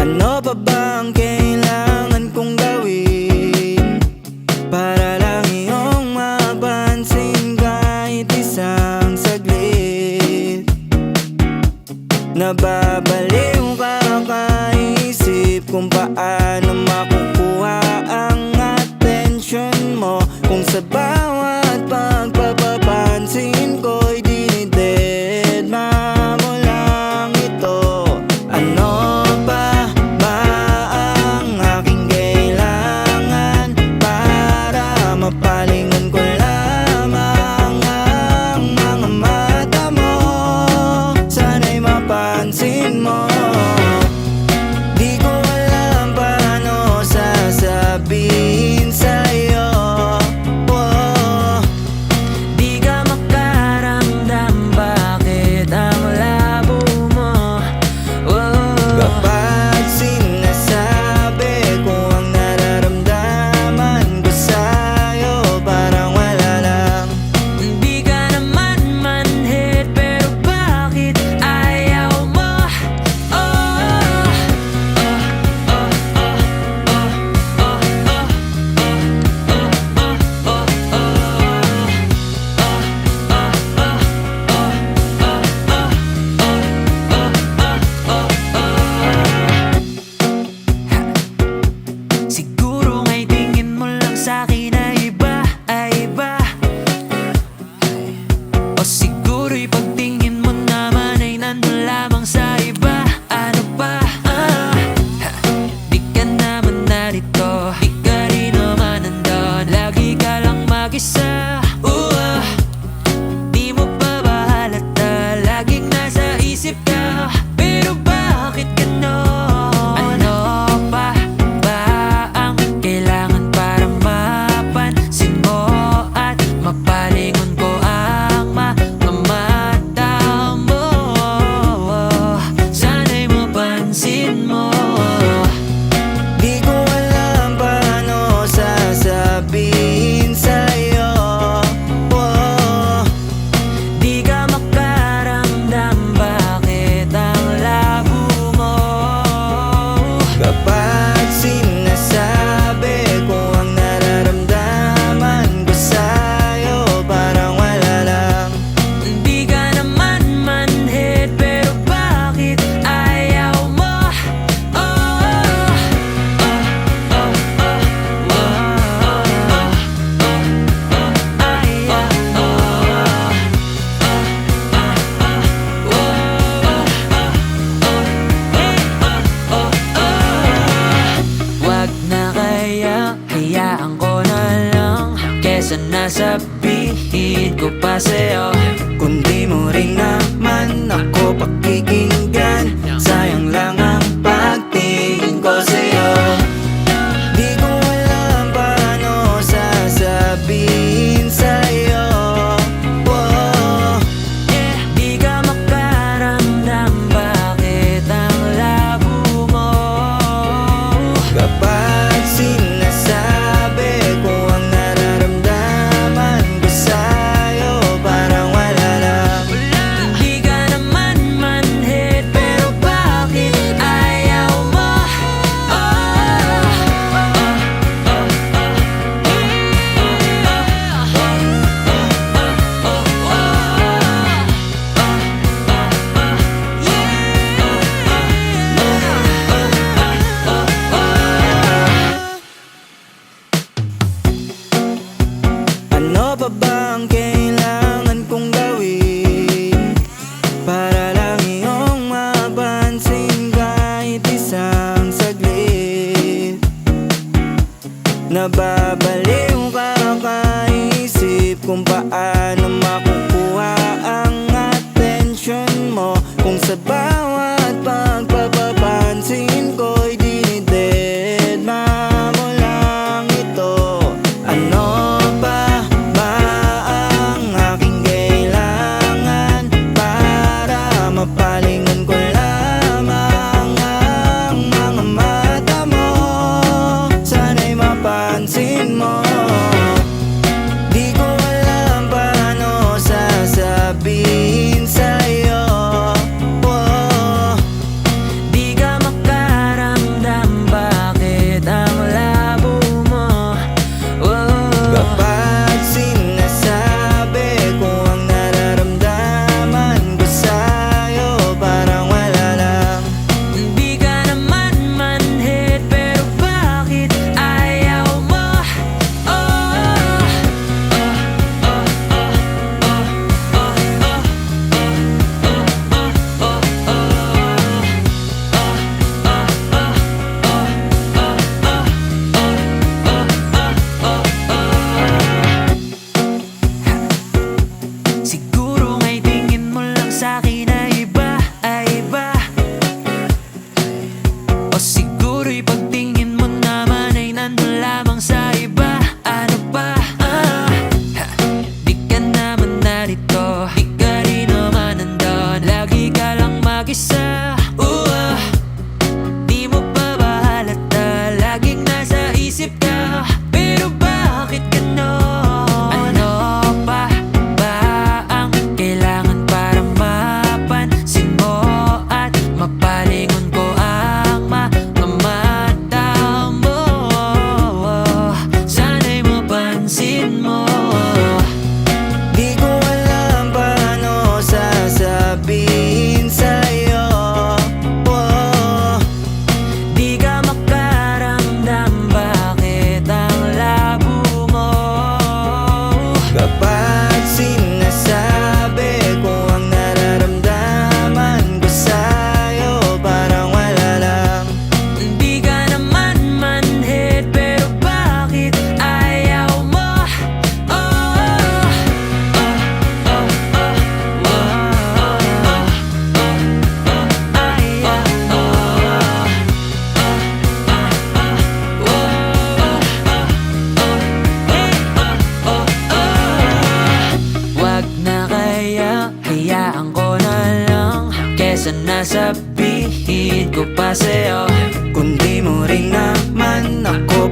Ano pa bang kailangan kong gawin para lang iyong mapansin kahit isang saglit? Nababaliw ka kaisip kung paano makukuha ang atensyon mo, kung sa bawat pagpapapansin ko'y dinidedma mo lang ito. Ano pa ba ang aking kailangan para mapalingon ko lamang ang mga mata mo? Sana'y mapansin mo. Di ko alam paano sasabihin sa'yo. Oh, di ka makaramdam, bakit ang labo mo? Oh, kapag sinasabi ko ang nararamdaman ko sa'yo, parang wala lang. Di ka naman manhid, pero bakit ayaw mo? Oh, oh, oh, oh, oh, oh, siguro nga'y tingin mo lang sa'kin ay iba, ay iba. O siguro'y pagtingin mo naman ay nandun lamang sa iba. Ano pa? Di ka naman narito, di ka rin naman nandun, lagi ka lang mag-isa. Di mo pa ba halata, laging nasa isip ka, pero bakit ganon? Ano pa ba ang kailangan para mapansin mo at mapalingon ko ang mga mata mo? Sana'y mapansin mo. Di ko alam paano sasabihin sa'yo. Oh, di ka makaramdam, bakit ang labo mo? Kapag sinasabi ko ang nararamdaman ko sa'yo, parang wala lang. Di ka naman manhid, pero bakit ayaw mo? Oh, oh, oh, oh, oh, oh, ay, oh, wag na kaya, hayaan ko na lang, kesa nasabihin ko pa sa'yo. Kung di mo rin naman ako pakikinggan, sayang lang ang pagtingin ko sa'yo. Di ko alam paano sasabihin sa'yo. Oh, di ka makaramdam, bakit ang labo mo? Kapag sinasabi ko ang nararamdaman ko sa'yo, parang wala lang. Di ka naman manhid, pero bakit ayaw mo? Oh, oh, oh, ano pa bang kailangan kong gawin para lang iyong mapansin kahit isang saglit? Nababaliw ka kaisip kung paano makukuha ang atensyon mo, kung sa bawat pagpapapansin ko'y dinidedma mo lang ito. Ano pa ba ang aking kailangan para mapalingon ko lamang ang mga mata mo? Sana'y mapansin mo. Di ko alam paano sasabihin sa'yo. Oh, di ka makaramdam, Sana sabihin ko pa sa'yo Kung di mo rin naman ako